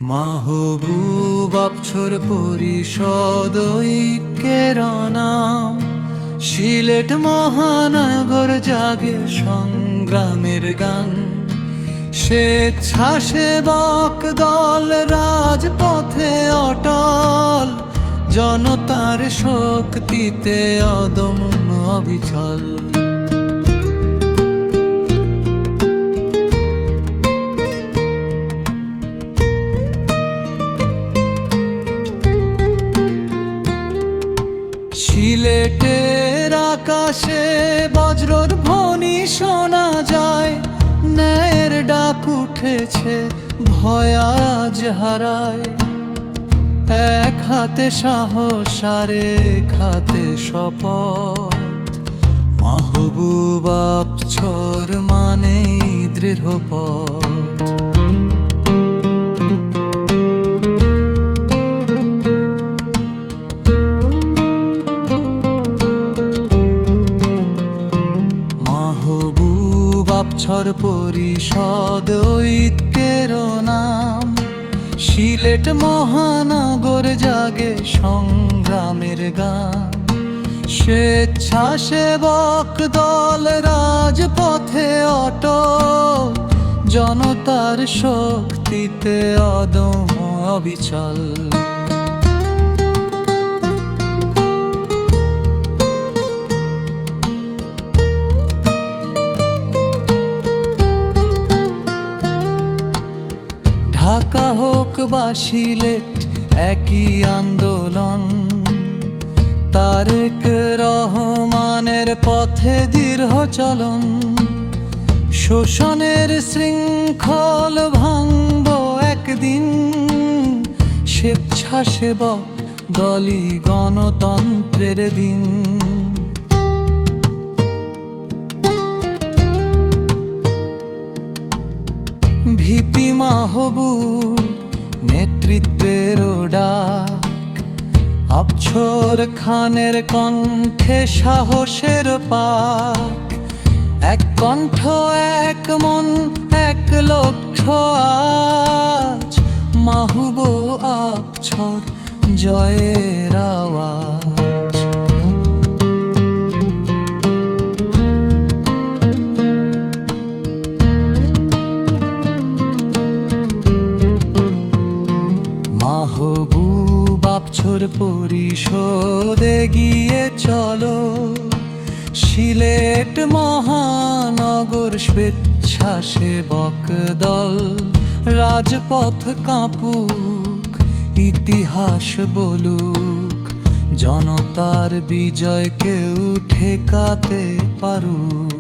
মাহবুব অবছর পরিষদ ঐক্যের নাম, সিলেট মহানগর জাগে সংগ্রামের গান। স্বেচ্ছাসেবক দল রাজপথে অটল, জনতার শক্তিতে অদম্য অবিচল। সিলেটের আকাশে বজ্রর ধ্বনি শোনা যায়, ন্যায়ের ডাক উঠেছে ভয় আজ হারায়। এক হাতে সাহস আর এক হাতে শপথ, মাহবুব অবছর মানে দৃঢ় পথ। অবছর পরিষদ ঐক্যের নাম, সিলেট মহানগর জাগে সংগ্রামের গান। স্বেচ্ছাসেবক দল রাজপথে অটল, জনতার শক্তিতে অদম্য অবিচল। ঢাকা হোক বা সিলেট একই আন্দোলন, তারেক রহমানের পথে দৃঢ় চলন। শোষণের শৃঙ্খল ভাঙব একদিন, স্বেচ্ছাসেবক দলই গণতন্ত্রের দিন। ভিপি মাহবুব নেতৃত্বের ডাক, অবছর খানের কণ্ঠে সাহসের পাক। এক কণ্ঠ এক মন এক লক্ষ্য আজ, মাহবুব অবছর জয়ের আওয়াজ। মাহবুব অবছর পরিষদে গিয়ে চলো, সিলেট মহানগর স্বেচ্ছাসেবক দল। রাজপথ কাঁপুক, ইতিহাস বলুক, জনতার বিজয় কেউ ঠেকাতে পারুক।